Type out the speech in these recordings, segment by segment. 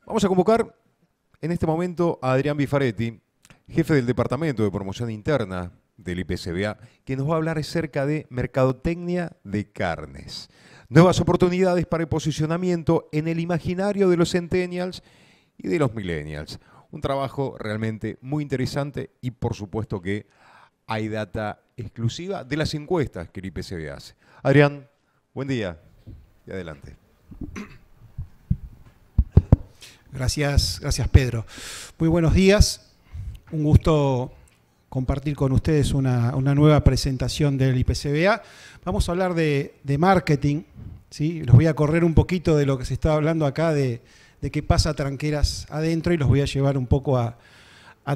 Vamos a convocar en este momento a Adrián Bifaretti, jefe del Departamento de Promoción Interna del IPCBA, que nos va a hablar acerca de mercadotecnia de carnes. Nuevas oportunidades para el posicionamiento en el imaginario de los centennials y de los millennials. Un trabajo realmente muy interesante y por supuesto que hay data exclusiva de las encuestas que el IPCBA hace. Adrián, buen día y adelante. Gracias Pedro. Muy buenos días. Un gusto compartir con ustedes una nueva presentación del IPCBA. Vamos a hablar de marketing, ¿sí? Los voy a correr un poquito de lo que se estaba hablando acá de qué pasa a tranqueras adentro y los voy a llevar un poco a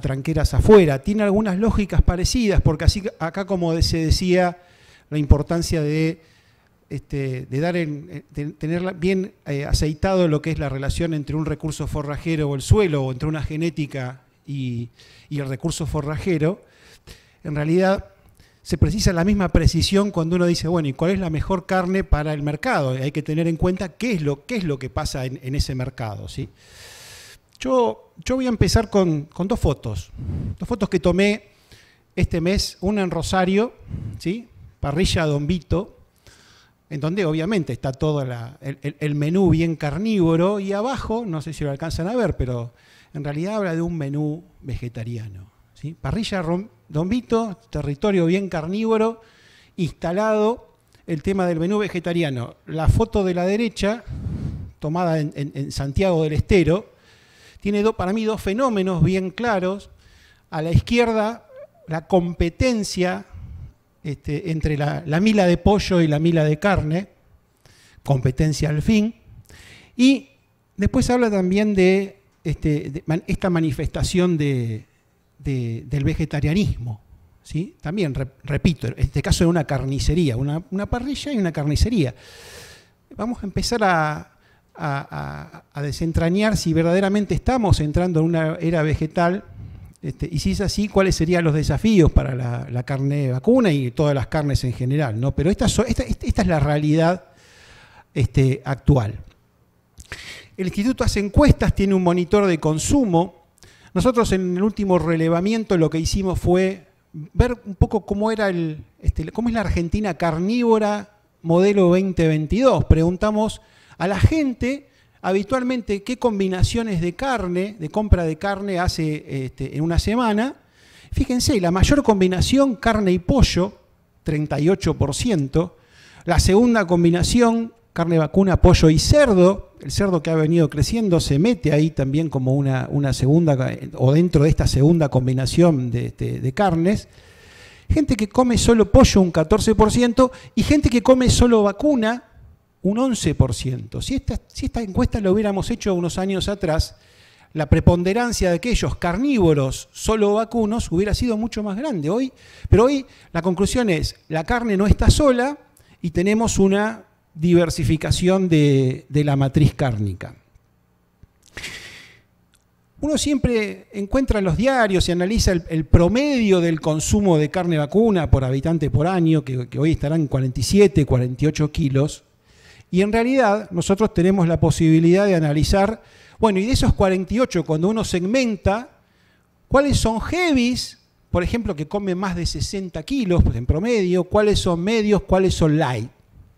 tranqueras afuera. Tiene algunas lógicas parecidas, porque así acá, como se decía, la importancia de tener bien aceitado lo que es la relación entre un recurso forrajero o el suelo, o entre una genética y el recurso forrajero. En realidad se precisa la misma precisión cuando uno dice, bueno, ¿y cuál es la mejor carne para el mercado? Hay que tener en cuenta qué es lo que pasa en ese mercado, ¿sí? Yo voy a empezar con dos fotos que tomé este mes, una en Rosario, ¿sí? Parrilla Don Vito, en donde obviamente está todo el menú bien carnívoro, y abajo, no sé si lo alcanzan a ver, pero en realidad habla de un menú vegetariano, ¿sí? Parrilla Don Vito, territorio bien carnívoro, instalado el tema del menú vegetariano. La foto de la derecha, tomada en Santiago del Estero, tiene para mí dos fenómenos bien claros. A la izquierda, la competencia entre la mila de pollo y la mila de carne, competencia al fin, y después habla también de esta manifestación del vegetarianismo, ¿sí? También, repito, en este caso en una carnicería, una parrilla y una carnicería. Vamos a empezar a desentrañar si verdaderamente estamos entrando en una era vegetal. Y si es así, ¿cuáles serían los desafíos para la carne vacuna y todas las carnes en general, ¿no? Pero esta es la realidad actual. El instituto hace encuestas, tiene un monitor de consumo. Nosotros en el último relevamiento lo que hicimos fue ver un poco cómo es la Argentina carnívora modelo 2022. Preguntamos a la gente habitualmente qué combinaciones de compra de carne hace en una semana. Fíjense, la mayor combinación, carne y pollo, 38%. La segunda combinación, carne vacuna, pollo y cerdo. El cerdo, que ha venido creciendo, se mete ahí también como una segunda, o dentro de esta segunda combinación de carnes. Gente que come solo pollo, un 14%, y gente que come solo vacuna, un 11%. Si esta encuesta la hubiéramos hecho unos años atrás, la preponderancia de aquellos carnívoros solo vacunos hubiera sido mucho más grande. Pero hoy la conclusión es, la carne no está sola y tenemos una diversificación de la matriz cárnica. Uno siempre encuentra en los diarios y analiza el promedio del consumo de carne vacuna por habitante por año, que hoy estará en 47, 48 kilos. Y en realidad nosotros tenemos la posibilidad de analizar, bueno, y de esos 48, cuando uno segmenta, ¿cuáles son heavies, por ejemplo, que comen más de 60 kilos en promedio? ¿Cuáles son medios? ¿Cuáles son light?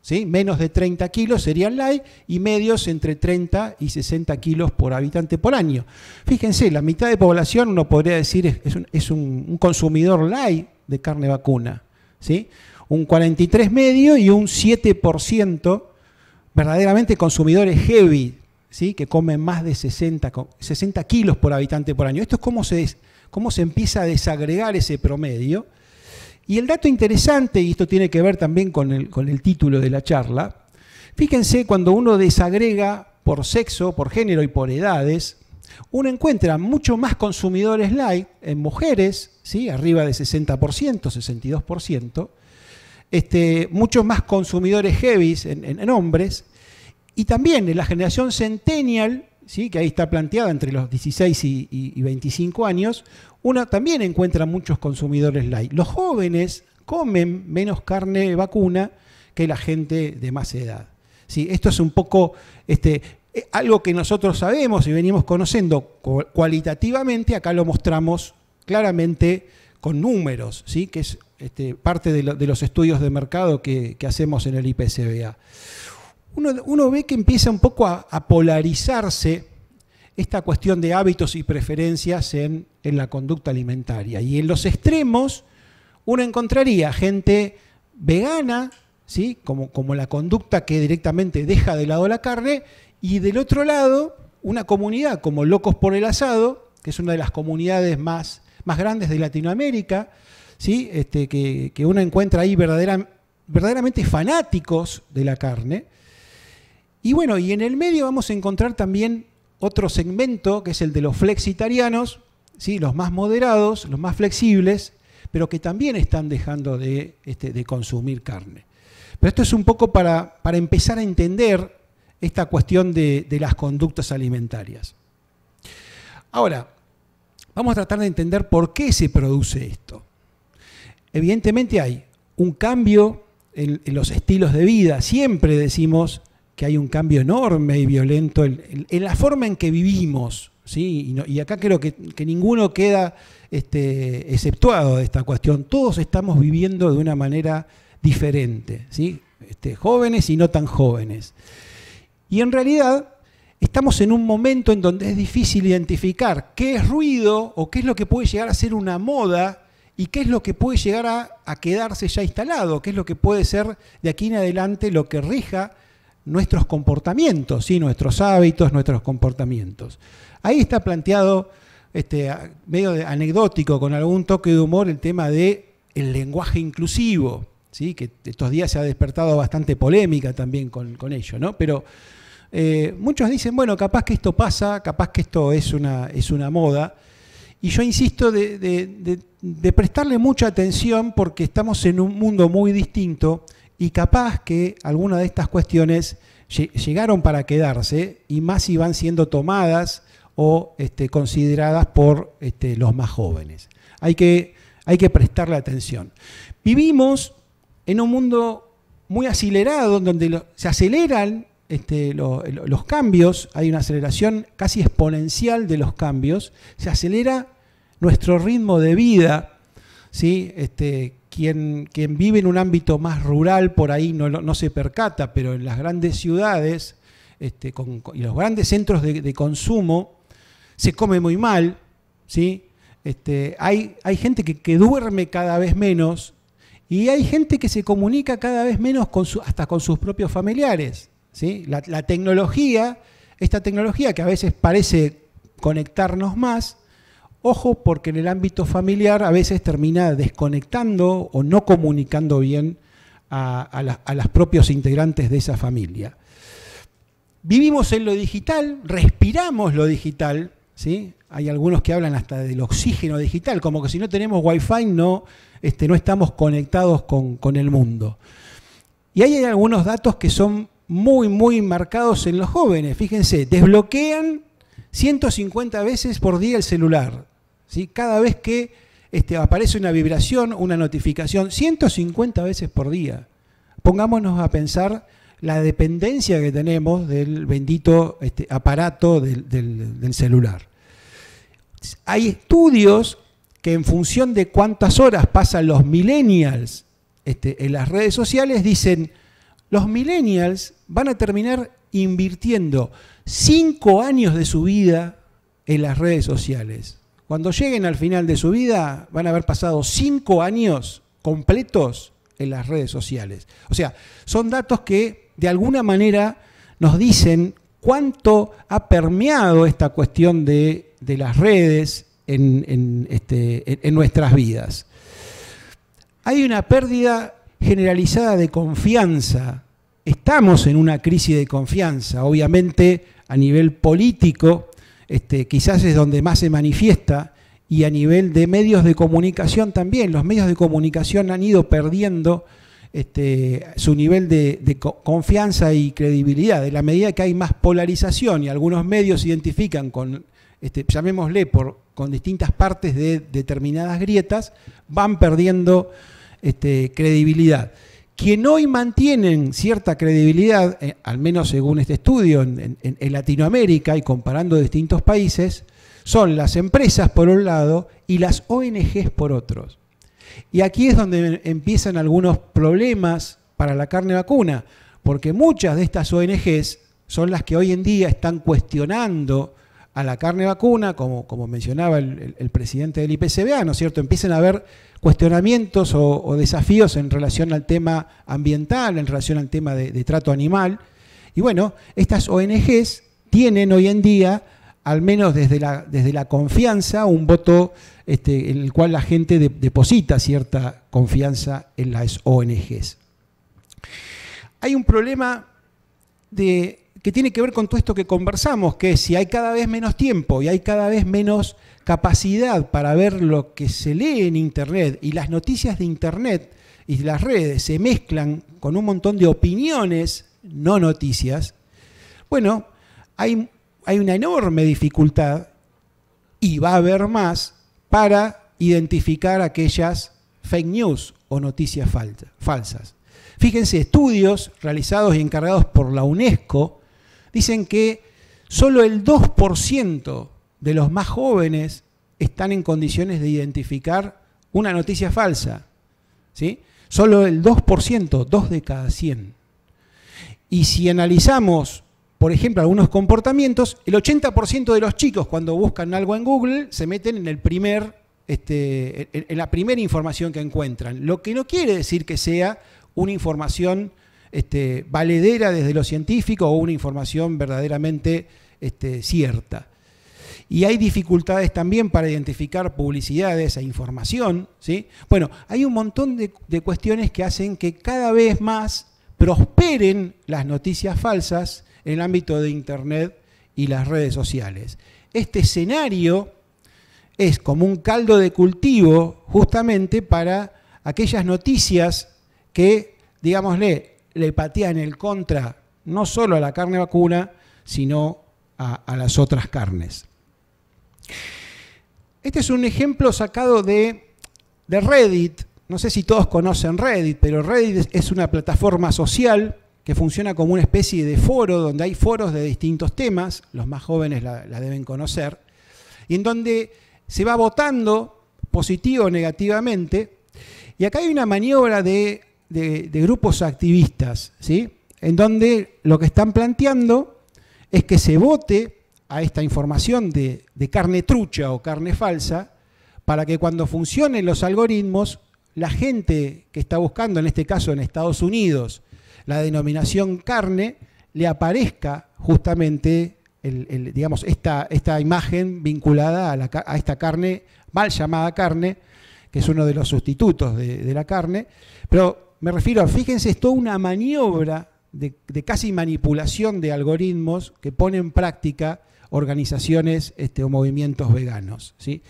¿Sí? Menos de 30 kilos serían light, y medios entre 30 y 60 kilos por habitante por año. Fíjense, la mitad de población, uno podría decir, es un consumidor light de carne vacuna, ¿sí? Un 43 medio y un 7% verdaderamente consumidores heavy, ¿sí? Que comen más de 60 kilos por habitante por año. Esto es cómo se empieza a desagregar ese promedio. Y el dato interesante, y esto tiene que ver también con el título de la charla, fíjense, cuando uno desagrega por sexo, por género y por edades, uno encuentra mucho más consumidores light en mujeres, ¿sí? Arriba de 60%, 62%, muchos más consumidores heavies en hombres, y también en la generación centennial, ¿sí? Que ahí está planteada entre los 16 y 25 años, uno también encuentra muchos consumidores light. Los jóvenes comen menos carne vacuna que la gente de más edad, ¿sí? Esto es un poco Algo que nosotros sabemos y venimos conociendo cualitativamente, acá lo mostramos claramente con números, ¿sí? Que es parte de los estudios de mercado que hacemos en el IPSBA. Uno ve que empieza un poco a polarizarse esta cuestión de hábitos y preferencias en la conducta alimentaria. Y en los extremos uno encontraría gente vegana, ¿sí? como la conducta que directamente deja de lado la carne, y del otro lado una comunidad como Locos por el Asado, que es una de las comunidades más grandes de Latinoamérica, ¿sí? Que uno encuentra ahí verdaderamente fanáticos de la carne. Y bueno, y en el medio vamos a encontrar también otro segmento, que es el de los flexitarianos, ¿sí? Los más moderados, los más flexibles, pero que también están dejando de consumir carne. Pero esto es un poco para empezar a entender esta cuestión de las conductas alimentarias. Ahora, vamos a tratar de entender por qué se produce esto. Evidentemente hay un cambio en los estilos de vida. Siempre decimos que hay un cambio enorme y violento en la forma en que vivimos, ¿sí? Y acá creo que ninguno queda exceptuado de esta cuestión. Todos estamos viviendo de una manera diferente, ¿sí? Jóvenes y no tan jóvenes. Y en realidad estamos en un momento en donde es difícil identificar qué es ruido o qué es lo que puede llegar a ser una moda y qué es lo que puede llegar a quedarse ya instalado, qué es lo que puede ser de aquí en adelante lo que rija nuestros comportamientos, ¿sí? Nuestros hábitos, nuestros comportamientos. Ahí está planteado, medio anecdótico, con algún toque de humor, el tema del lenguaje inclusivo, ¿sí? Que estos días se ha despertado bastante polémica también con ello, ¿no? Pero muchos dicen, bueno, capaz que esto pasa, capaz que esto es una moda, y yo insisto de prestarle mucha atención porque estamos en un mundo muy distinto. Y capaz que algunas de estas cuestiones llegaron para quedarse, y más si van siendo tomadas o consideradas por los más jóvenes. Hay que prestarle atención. Vivimos en un mundo muy acelerado, donde se aceleran los cambios, hay una aceleración casi exponencial de los cambios, se acelera nuestro ritmo de vida, ¿sí? Quien vive en un ámbito más rural por ahí no se percata, pero en las grandes ciudades y los grandes centros de consumo se come muy mal, ¿sí? Hay gente que duerme cada vez menos y hay gente que se comunica cada vez menos hasta con sus propios familiares, ¿sí? La tecnología, esta tecnología que a veces parece conectarnos más, ojo, porque en el ámbito familiar a veces termina desconectando o no comunicando bien a los propios integrantes de esa familia. Vivimos en lo digital, respiramos lo digital, ¿sí? Hay algunos que hablan hasta del oxígeno digital, como que si no tenemos wifi no estamos conectados con el mundo. Y hay algunos datos que son muy, muy marcados en los jóvenes. Fíjense, desbloquean 150 veces por día el celular, ¿sí? Cada vez que aparece una vibración, una notificación, 150 veces por día. Pongámonos a pensar la dependencia que tenemos del bendito aparato del celular. Hay estudios que en función de cuántas horas pasan los millennials en las redes sociales, dicen, los millennials van a terminar invirtiendo 5 años de su vida en las redes sociales. Cuando lleguen al final de su vida van a haber pasado 5 años completos en las redes sociales. O sea, son datos que de alguna manera nos dicen cuánto ha permeado esta cuestión de las redes en nuestras vidas. Hay una pérdida generalizada de confianza. Estamos en una crisis de confianza. Obviamente, a nivel político, quizás es donde más se manifiesta, y a nivel de medios de comunicación también. Los medios de comunicación han ido perdiendo su nivel de confianza y credibilidad. De la medida que hay más polarización y algunos medios se identifican con, llamémosle, con distintas partes de determinadas grietas, van perdiendo credibilidad. quien hoy mantienen cierta credibilidad, al menos según este estudio, en Latinoamérica y comparando distintos países, son las empresas por un lado y las ONGs por otros. Y aquí es donde empiezan algunos problemas para la carne vacuna, porque muchas de estas ONGs son las que hoy en día están cuestionando a la carne vacuna, como mencionaba el presidente del IPCBA, ¿no es cierto? Empiezan a haber cuestionamientos o desafíos en relación al tema ambiental, en relación al tema de trato animal. Y bueno, estas ONGs tienen hoy en día, al menos desde la confianza, un voto en el cual la gente deposita cierta confianza en las ONGs. Hay un problema que tiene que ver con todo esto que conversamos, que es si hay cada vez menos tiempo y hay cada vez menos capacidad para ver lo que se lee en Internet y las noticias de Internet y las redes se mezclan con un montón de opiniones, no noticias, bueno, hay una enorme dificultad, y va a haber más, para identificar aquellas fake news o noticias falsas. Fíjense, estudios realizados y encargados por la UNESCO dicen que solo el 2% de los más jóvenes están en condiciones de identificar una noticia falsa, ¿sí? Solo el 2%, 2 de cada 100. Y si analizamos, por ejemplo, algunos comportamientos, el 80% de los chicos cuando buscan algo en Google se meten en la primera información que encuentran, lo que no quiere decir que sea una información valedera desde lo científico o una información verdaderamente cierta. Y hay dificultades también para identificar publicidades e información, ¿sí? Bueno, hay un montón de cuestiones que hacen que cada vez más prosperen las noticias falsas en el ámbito de Internet y las redes sociales. Este escenario es como un caldo de cultivo justamente para aquellas noticias que, digámosle, le patean el contra no solo a la carne vacuna, sino a las otras carnes. Este es un ejemplo sacado de Reddit. No sé si todos conocen Reddit, pero Reddit es una plataforma social que funciona como una especie de foro, donde hay foros de distintos temas, los más jóvenes la deben conocer, y en donde se va votando positivo o negativamente. Y acá hay una maniobra de grupos activistas, ¿sí? En donde lo que están planteando es que se vote a esta información de carne trucha o carne falsa, para que cuando funcionen los algoritmos, la gente que está buscando, en este caso en Estados Unidos, la denominación carne, le aparezca justamente digamos, esta imagen vinculada a esta carne, mal llamada carne, que es uno de los sustitutos de la carne. Pero me refiero, fíjense, es toda una maniobra de casi manipulación de algoritmos que pone en práctica organizaciones o movimientos veganos, ¿sí?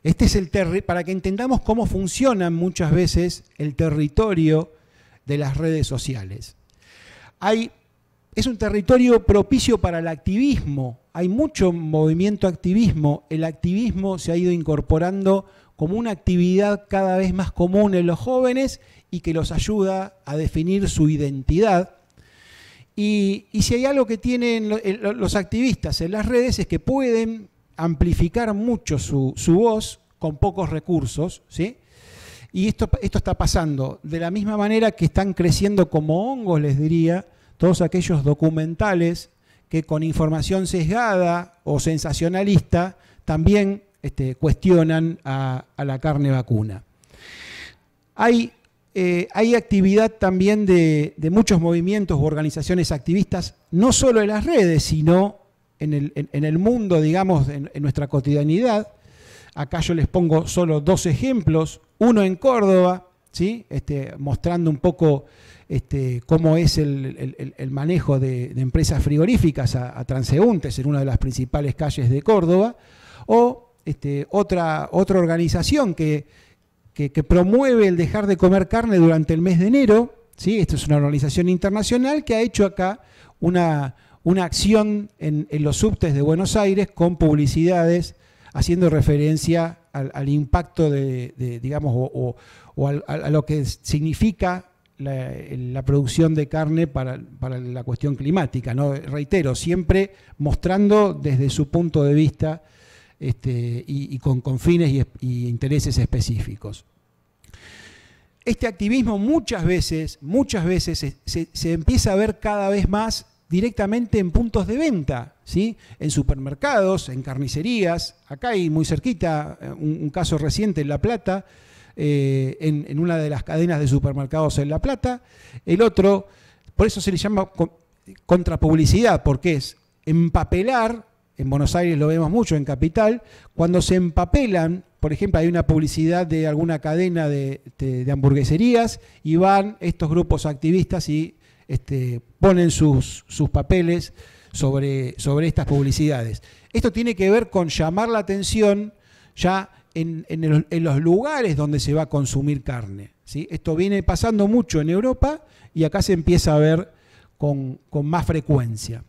Este es para que entendamos cómo funcionan muchas veces el territorio de las redes sociales. Es un territorio propicio para el activismo, hay mucho movimiento activismo, el activismo se ha ido incorporando como una actividad cada vez más común en los jóvenes y que los ayuda a definir su identidad. Y si hay algo que tienen los activistas en las redes es que pueden amplificar mucho su voz con pocos recursos, ¿sí? Y esto está pasando de la misma manera que están creciendo como hongos, les diría, todos aquellos documentales que con información sesgada o sensacionalista también cuestionan a la carne vacuna. Hay actividad también de muchos movimientos u organizaciones activistas, no solo en las redes, sino en el mundo, digamos, en nuestra cotidianidad. Acá yo les pongo solo dos ejemplos, uno en Córdoba, ¿sí? Mostrando un poco cómo es el manejo de empresas frigoríficas a transeúntes en una de las principales calles de Córdoba, o otra organización que promueve el dejar de comer carne durante el mes de enero, ¿sí? Esto es una organización internacional que ha hecho acá una acción en los subtes de Buenos Aires con publicidades haciendo referencia al impacto digamos, o a lo que significa la producción de carne para la cuestión climática, ¿no? Reitero, siempre mostrando desde su punto de vista y con fines y intereses específicos. Este activismo muchas veces se empieza a ver cada vez más directamente en puntos de venta, ¿sí? En supermercados, en carnicerías. Acá hay muy cerquita un caso reciente en La Plata, en una de las cadenas de supermercados en La Plata. El otro, por eso se le llama contrapublicidad, porque es empapelar. En Buenos Aires lo vemos mucho, en Capital, cuando se empapelan, por ejemplo, hay una publicidad de alguna cadena de hamburgueserías y van estos grupos activistas y ponen sus papeles sobre estas publicidades. Esto tiene que ver con llamar la atención ya en los lugares donde se va a consumir carne, ¿sí? Esto viene pasando mucho en Europa y acá se empieza a ver con más frecuencia.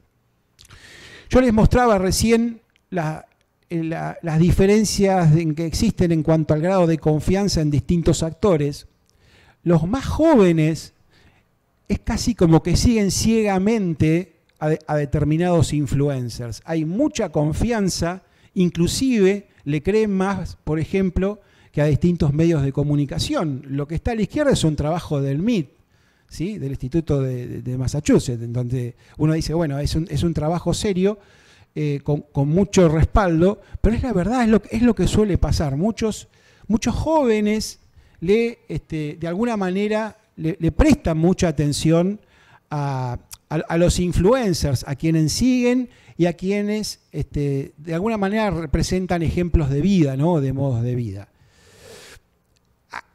Yo les mostraba recién las diferencias que existen en cuanto al grado de confianza en distintos actores. Los más jóvenes es casi como que siguen ciegamente a determinados influencers. Hay mucha confianza, inclusive le creen más, por ejemplo, que a distintos medios de comunicación. Lo que está a la izquierda es un trabajo del MIT, ¿sí? Del Instituto de Massachusetts, en donde uno dice, bueno, es un trabajo serio, con mucho respaldo, pero es la verdad, es lo que suele pasar. Muchos jóvenes de alguna manera le prestan mucha atención a los influencers, a quienes siguen y a quienes de alguna manera representan ejemplos de vida, ¿no? De modos de vida.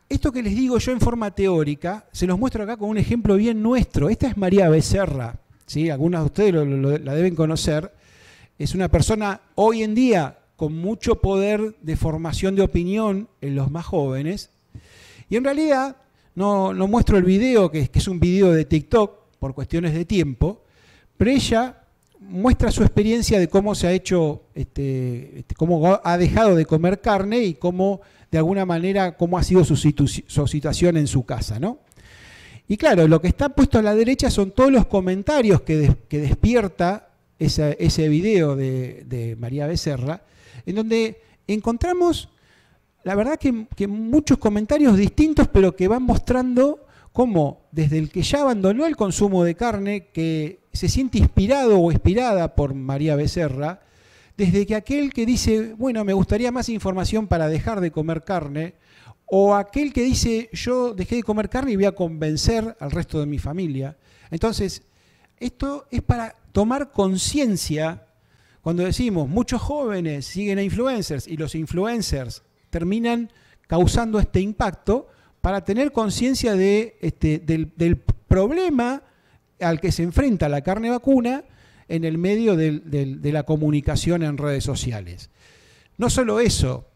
Esto que les digo yo en forma teórica, se los muestro acá con un ejemplo bien nuestro. Esta es María Becerra, ¿sí? Algunos de ustedes la deben conocer. Es una persona hoy en día con mucho poder de formación de opinión en los más jóvenes. Y en realidad no muestro el video, que es un video de TikTok por cuestiones de tiempo, pero ella muestra su experiencia de cómo se ha hecho, cómo ha dejado de comer carne y cómo, de alguna manera, cómo ha sido su situación en su casa, ¿no? Y claro, lo que está puesto a la derecha son todos los comentarios que despierta ese video de María Becerra, en donde encontramos, la verdad que muchos comentarios distintos, pero que van mostrando cómo desde el que ya abandonó el consumo de carne, que se siente inspirado o inspirada por María Becerra, desde que aquel que dice, bueno, me gustaría más información para dejar de comer carne, o aquel que dice, yo dejé de comer carne y voy a convencer al resto de mi familia. Entonces, esto es para tomar conciencia. Cuando decimos, muchos jóvenes siguen a influencers y los influencers terminan causando este impacto, para tener conciencia del problema al que se enfrenta la carne vacuna en el medio de la comunicación en redes sociales. No solo eso,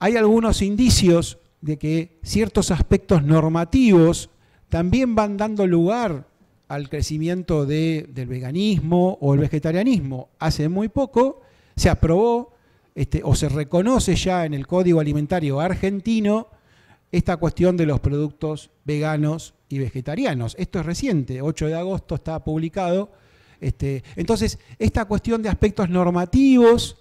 hay algunos indicios de que ciertos aspectos normativos también van dando lugar al crecimiento del veganismo o el vegetarianismo. Hace muy poco se aprobó o se reconoce ya en el Código Alimentario argentino esta cuestión de los productos veganos y vegetarianos. Esto es reciente, 8 de agosto está publicado. Entonces, esta cuestión de aspectos normativos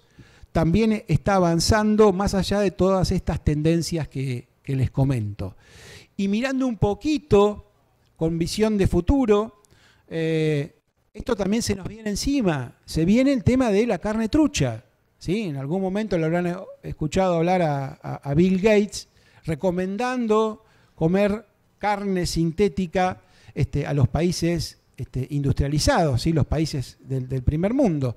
también está avanzando más allá de todas estas tendencias que les comento. Y mirando un poquito con visión de futuro, esto también se nos viene encima. Se viene el tema de la carne trucha, ¿sí? En algún momento lo habrán escuchado hablar a Bill Gates, recomendando comer carne sintética a los países industrializados, ¿sí? Los países del primer mundo.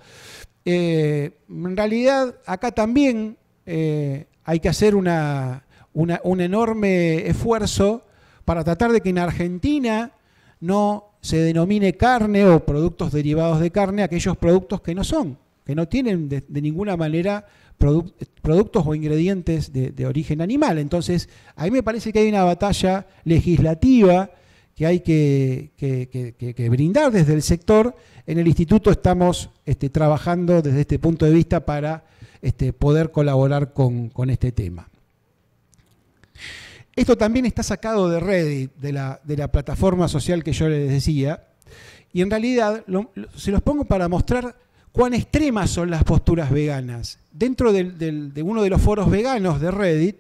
En realidad, acá también hay que hacer un enorme esfuerzo para tratar de que en Argentina no se denomine carne o productos derivados de carne aquellos productos que no tienen de ninguna manera productos o ingredientes de origen animal. Entonces, a mí me parece que hay una batalla legislativa que hay que brindar desde el sector. En el instituto estamos trabajando desde este punto de vista para poder colaborar con este tema. Esto también está sacado de Reddit, de la plataforma social que yo les decía, y en realidad se los pongo para mostrar cuán extremas son las posturas veganas. Dentro de uno de los foros veganos de Reddit,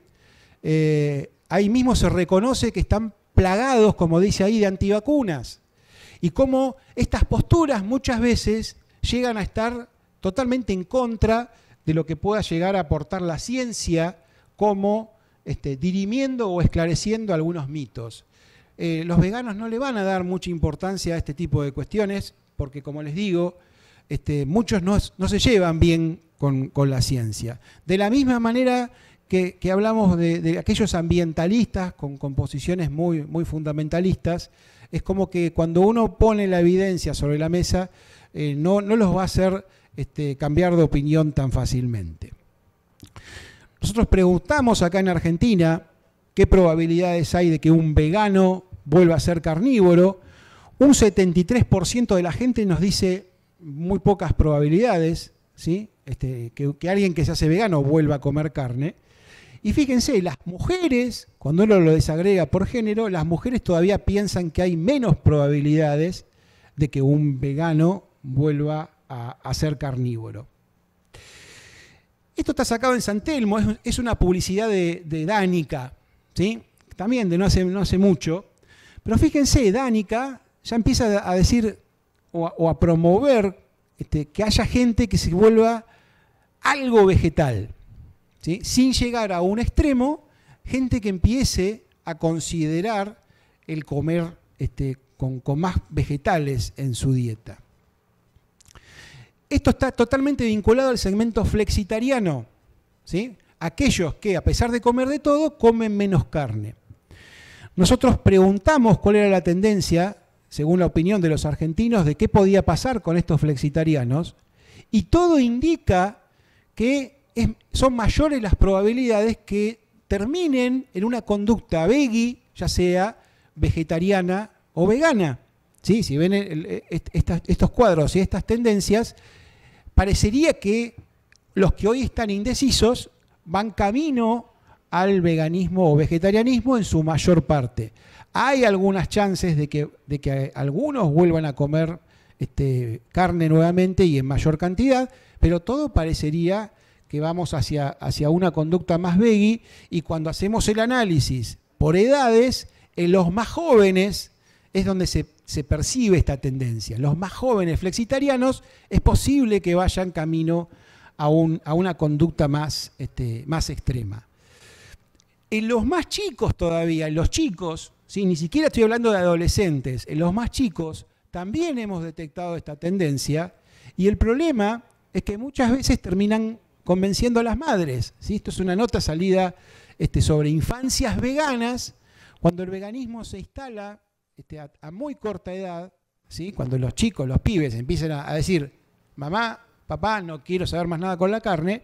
ahí mismo se reconoce que están plagados, como dice ahí, de antivacunas, y cómo estas posturas muchas veces llegan a estar totalmente en contra de lo que pueda llegar a aportar la ciencia, como dirimiendo o esclareciendo algunos mitos. Los veganos no le van a dar mucha importancia a este tipo de cuestiones porque, como les digo, muchos no se llevan bien con la ciencia. De la misma manera que hablamos de aquellos ambientalistas con posiciones muy, muy fundamentalistas, es como que cuando uno pone la evidencia sobre la mesa, no los va a hacer cambiar de opinión tan fácilmente. Nosotros preguntamos acá en Argentina qué probabilidades hay de que un vegano vuelva a ser carnívoro. Un 73% de la gente nos dice muy pocas probabilidades, ¿sí? Que alguien que se hace vegano vuelva a comer carne. Y fíjense, las mujeres, cuando uno lo desagrega por género, las mujeres todavía piensan que hay menos probabilidades de que un vegano vuelva a ser carnívoro. Esto está sacado en San Telmo, es una publicidad de Danica, ¿sí? También de no hace mucho. Pero fíjense, Danica ya empieza a decir o a promover que haya gente que se vuelva algo vegetal, ¿sí? Sin llegar a un extremo, gente que empiece a considerar el comer con más vegetales en su dieta. Esto está totalmente vinculado al segmento flexitariano, ¿sí? Aquellos que, a pesar de comer de todo, comen menos carne. Nosotros preguntamos cuál era la tendencia, según la opinión de los argentinos, de qué podía pasar con estos flexitarianos, y todo indica que son mayores las probabilidades que terminen en una conducta veggie, ya sea vegetariana o vegana. ¿Sí? Si ven estos cuadros y estas tendencias, parecería que los que hoy están indecisos van camino al veganismo o vegetarianismo en su mayor parte. Hay algunas chances de que algunos vuelvan a comer carne nuevamente y en mayor cantidad, pero todo parecería que vamos hacia una conducta más veggie, y cuando hacemos el análisis por edades, en los más jóvenes es donde se percibe esta tendencia. Los más jóvenes flexitarianos es posible que vayan camino a una conducta más extrema. En los más chicos todavía, en los chicos, ¿sí? Ni siquiera estoy hablando de adolescentes, en los más chicos también hemos detectado esta tendencia, y el problema es que muchas veces terminan convenciendo a las madres, ¿sí? Esto es una nota salida sobre infancias veganas, cuando el veganismo se instala a muy corta edad, ¿sí? Cuando los chicos, los pibes empiezan a decir, mamá, papá, no quiero saber más nada con la carne,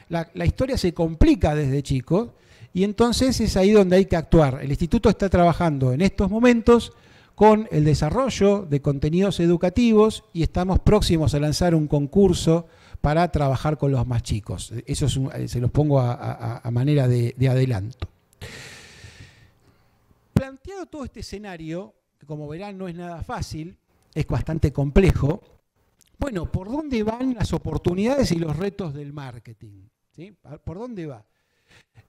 la historia se complica desde chicos, y entonces es ahí donde hay que actuar. El instituto está trabajando en estos momentos con el desarrollo de contenidos educativos, y estamos próximos a lanzar un concurso para trabajar con los más chicos. Eso se los pongo a manera de adelanto. Planteado todo este escenario, que como verán no es nada fácil, es bastante complejo, bueno, ¿por dónde van las oportunidades y los retos del marketing? ¿Sí? ¿Por dónde va?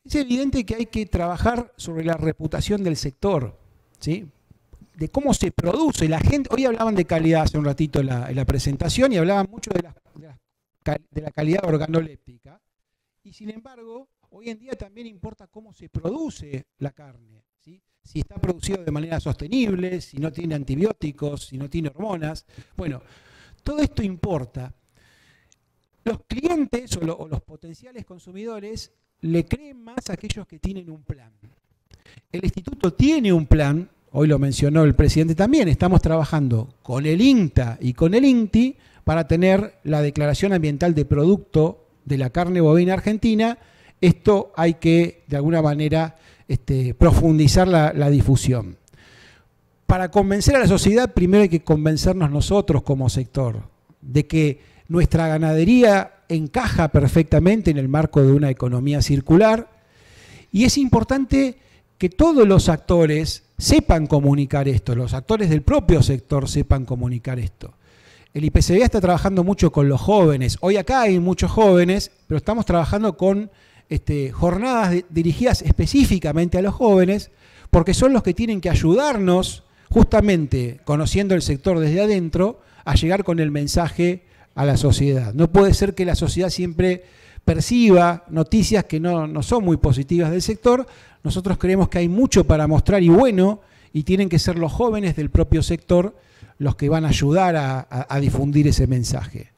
Es evidente que hay que trabajar sobre la reputación del sector, ¿sí? De cómo se produce la gente. Hoy hablaban de calidad hace un ratito en la presentación, y hablaban mucho de la calidad organoléptica, y sin embargo hoy en día también importa cómo se produce la carne, ¿sí? Si está producido de manera sostenible, si no tiene antibióticos, si no tiene hormonas. Bueno, todo esto importa. Los clientes o los potenciales consumidores le creen más a aquellos que tienen un plan. El instituto tiene un plan, hoy lo mencionó el presidente también, estamos trabajando con el INTA y con el INTI para tener la declaración ambiental de producto de la carne bovina argentina. Esto hay que, de alguna manera, profundizar la difusión. Para convencer a la sociedad, primero hay que convencernos nosotros como sector de que nuestra ganadería encaja perfectamente en el marco de una economía circular, y es importante que todos los actores sepan comunicar esto, los actores del propio sector sepan comunicar esto. El IPCBA está trabajando mucho con los jóvenes. Hoy acá hay muchos jóvenes, pero estamos trabajando con jornadas dirigidas específicamente a los jóvenes, porque son los que tienen que ayudarnos, justamente conociendo el sector desde adentro, a llegar con el mensaje a la sociedad. No puede ser que la sociedad siempre perciba noticias que no son muy positivas del sector. Nosotros creemos que hay mucho para mostrar y bueno, y tienen que ser los jóvenes del propio sector los que van a ayudar a difundir ese mensaje.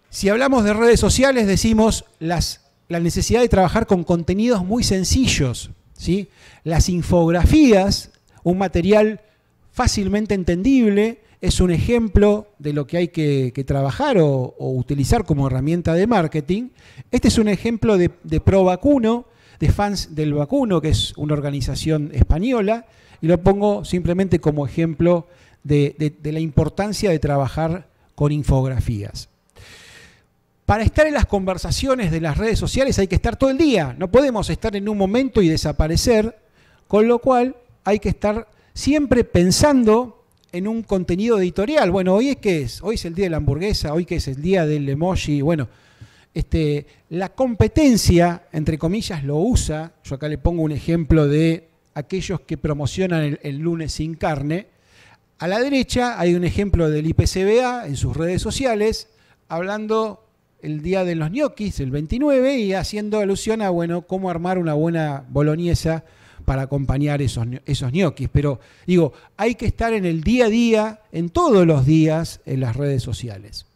Si hablamos de redes sociales, decimos la necesidad de trabajar con contenidos muy sencillos, ¿sí? Las infografías, un material fácilmente entendible, es un ejemplo de lo que hay que trabajar o utilizar como herramienta de marketing. Este es un ejemplo de Pro Vacuno, de Fans del Vacuno, que es una organización española, y lo pongo simplemente como ejemplo de la importancia de trabajar con infografías. Para estar en las conversaciones de las redes sociales hay que estar todo el día, no podemos estar en un momento y desaparecer, con lo cual hay que estar siempre pensando en un contenido editorial. Bueno, ¿hoy es qué es? Hoy es el día de la hamburguesa, hoy que es el día del emoji. Bueno, la competencia, entre comillas, lo usa. Yo acá le pongo un ejemplo de aquellos que promocionan el lunes sin carne. A la derecha hay un ejemplo del IPCBA en sus redes sociales, hablando el día de los ñoquis, el 29, y haciendo alusión a, bueno, cómo armar una buena boloñesa para acompañar esos ñoquis. Pero digo, hay que estar en el día a día, en todos los días, en las redes sociales.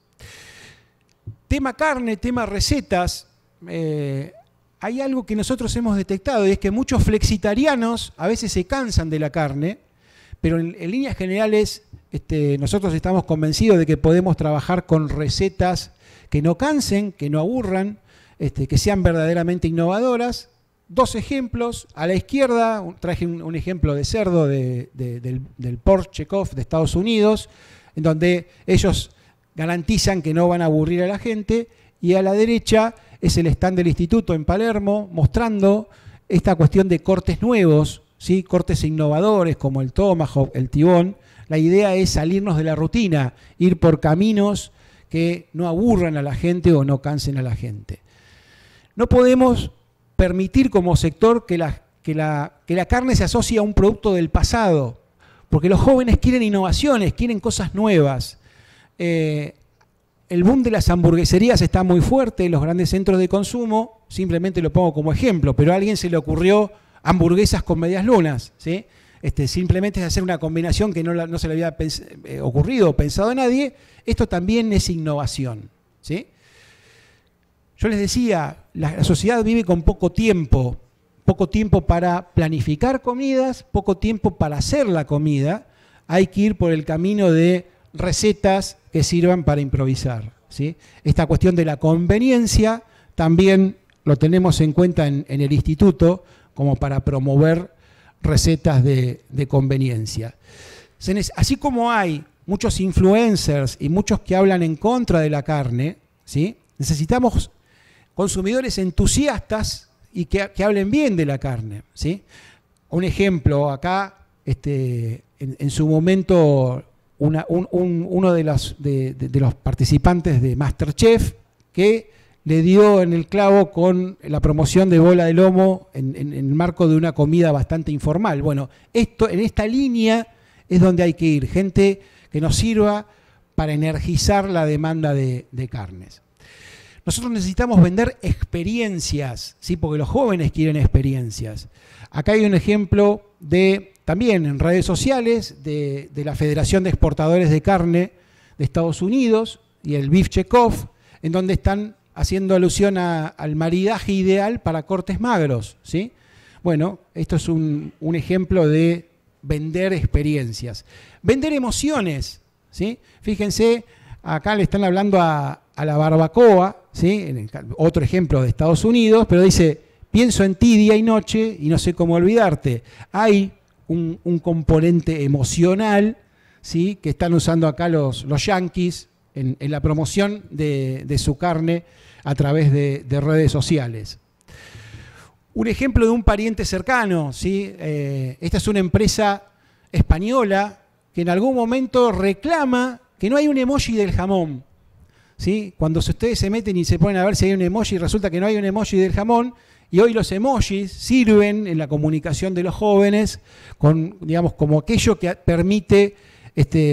Tema carne, tema recetas, hay algo que nosotros hemos detectado, y es que muchos flexitarianos a veces se cansan de la carne, pero en líneas generales nosotros estamos convencidos de que podemos trabajar con recetas que no cansen, que no aburran, que sean verdaderamente innovadoras. Dos ejemplos. A la izquierda traje un ejemplo de cerdo del Pork Checkoff de Estados Unidos, en donde ellos garantizan que no van a aburrir a la gente, y a la derecha es el stand del instituto en Palermo, mostrando esta cuestión de cortes nuevos, ¿sí? Cortes innovadores como el tomahawk, el tibón. La idea es salirnos de la rutina, ir por caminos que no aburran a la gente o no cansen a la gente. No podemos permitir como sector que la carne se asocie a un producto del pasado, porque los jóvenes quieren innovaciones, quieren cosas nuevas. El boom de las hamburgueserías está muy fuerte, los grandes centros de consumo, simplemente lo pongo como ejemplo, pero a alguien se le ocurrió hamburguesas con medias lunas, ¿sí? Simplemente es hacer una combinación que no se le había ocurrido o pensado a nadie. Esto también es innovación, ¿sí? Yo les decía, la sociedad vive con poco tiempo para planificar comidas, poco tiempo para hacer la comida. Hay que ir por el camino de recetas que sirvan para improvisar, ¿sí? Esta cuestión de la conveniencia también lo tenemos en cuenta en el instituto como para promover recetas de conveniencia. Así como hay muchos influencers y muchos que hablan en contra de la carne, ¿sí? Necesitamos consumidores entusiastas y que hablen bien de la carne, ¿sí? Un ejemplo, acá en su momento uno de los participantes de MasterChef que le dio en el clavo con la promoción de bola de lomo en el marco de una comida bastante informal. Bueno, en esta línea es donde hay que ir, gente que nos sirva para energizar la demanda de carnes. Nosotros necesitamos vender experiencias, ¿sí? Porque los jóvenes quieren experiencias. Acá hay un ejemplo también en redes sociales de la Federación de Exportadores de Carne de Estados Unidos y el Beef Checkoff, en donde están haciendo alusión al maridaje ideal para cortes magros, ¿sí? Bueno, esto es un ejemplo de vender experiencias. Vender emociones, ¿sí? Fíjense, acá le están hablando a la barbacoa, ¿sí? Otro ejemplo de Estados Unidos, pero dice, pienso en ti día y noche y no sé cómo olvidarte. Hay un componente emocional, ¿sí? Que están usando acá los yanquis en la promoción de su carne a través de redes sociales. Un ejemplo de un pariente cercano, ¿sí? Esta es una empresa española que en algún momento reclama que no hay un emoji del jamón, ¿sí? Cuando ustedes se meten y se ponen a ver si hay un emoji, resulta que no hay un emoji del jamón, y hoy los emojis sirven en la comunicación de los jóvenes con, digamos, como aquello que permite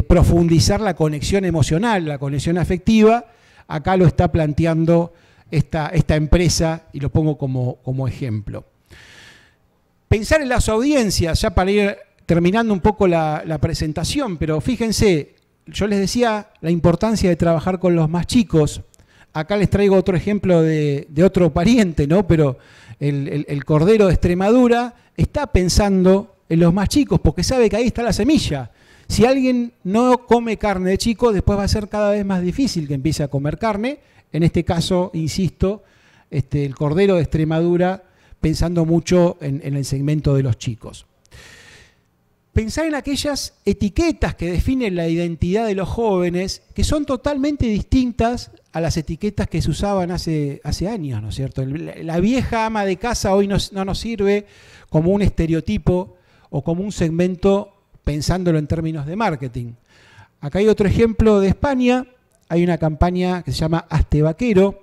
profundizar la conexión emocional, la conexión afectiva. Acá lo está planteando esta empresa y lo pongo como ejemplo. Pensar en las audiencias, ya para ir terminando un poco la presentación, pero fíjense, yo les decía la importancia de trabajar con los más chicos. Acá les traigo otro ejemplo de otro pariente, ¿no? Pero el Cordero de Extremadura está pensando en los más chicos porque sabe que ahí está la semilla. Si alguien no come carne de chico, después va a ser cada vez más difícil que empiece a comer carne. En este caso, insisto, el Cordero de Extremadura pensando mucho en el segmento de los chicos. Pensar en aquellas etiquetas que definen la identidad de los jóvenes, que son totalmente distintas a las etiquetas que se usaban hace años, ¿no es cierto? La vieja ama de casa hoy no nos sirve como un estereotipo o como un segmento pensándolo en términos de marketing. Acá hay otro ejemplo de España, hay una campaña que se llama Hazte Vaquero,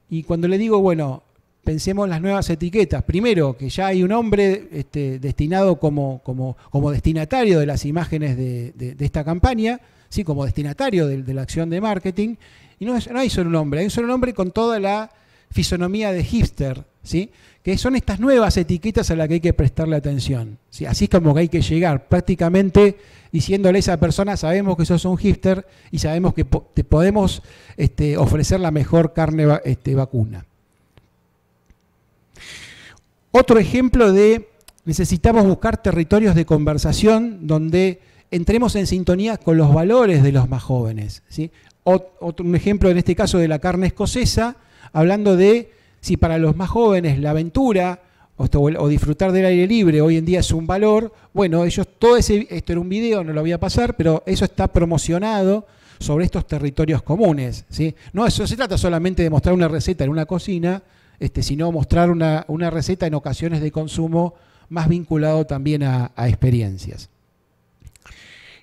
y cuando le digo, bueno, pensemos las nuevas etiquetas. Primero, que ya hay un hombre destinado como destinatario de las imágenes de esta campaña, ¿sí? Como destinatario de la acción de marketing. Y no hay solo un hombre, hay un solo hombre con toda la fisonomía de hipster, ¿sí? Que son estas nuevas etiquetas a las que hay que prestarle atención, ¿sí? Así como que hay que llegar prácticamente diciéndole a esa persona, sabemos que sos un hipster y sabemos que te podemos ofrecer la mejor carne vacuna. Otro ejemplo de necesitamos buscar territorios de conversación donde entremos en sintonía con los valores de los más jóvenes, ¿sí? Un ejemplo en este caso de la carne escocesa, hablando de si para los más jóvenes la aventura o disfrutar del aire libre hoy en día es un valor. Bueno, esto era un video, no lo voy a pasar, pero eso está promocionado sobre estos territorios comunes, ¿sí? No se trata solamente de mostrar una receta en una cocina, sino mostrar una receta en ocasiones de consumo más vinculado también a experiencias.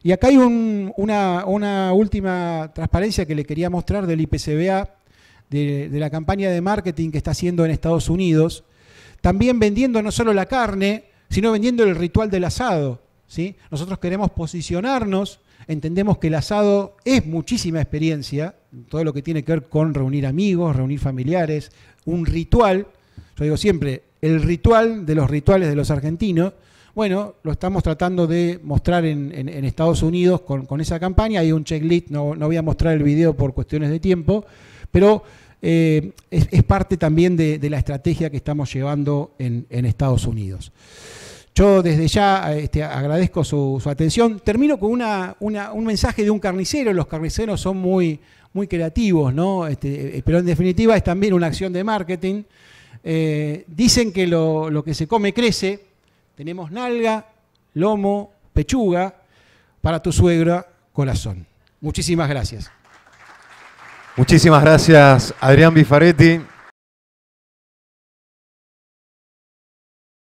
Y acá hay una última transparencia que le quería mostrar del IPCBA, de la campaña de marketing que está haciendo en Estados Unidos, también vendiendo no solo la carne, sino vendiendo el ritual del asado, ¿sí? Nosotros queremos posicionarnos, entendemos que el asado es muchísima experiencia, todo lo que tiene que ver con reunir amigos, reunir familiares, un ritual, yo digo siempre, el ritual de los rituales de los argentinos. Bueno, lo estamos tratando de mostrar en Estados Unidos con esa campaña. Hay un checklist, no voy a mostrar el video por cuestiones de tiempo, pero es parte también de la estrategia que estamos llevando en Estados Unidos. Yo desde ya agradezco su atención. Termino con un mensaje de un carnicero. Los carniceros son muy creativos, ¿no? Pero en definitiva es también una acción de marketing. Dicen que lo que se come crece. Tenemos nalga, lomo, pechuga, para tu suegra, corazón. Muchísimas gracias. Muchísimas gracias, Adrián Bifaretti.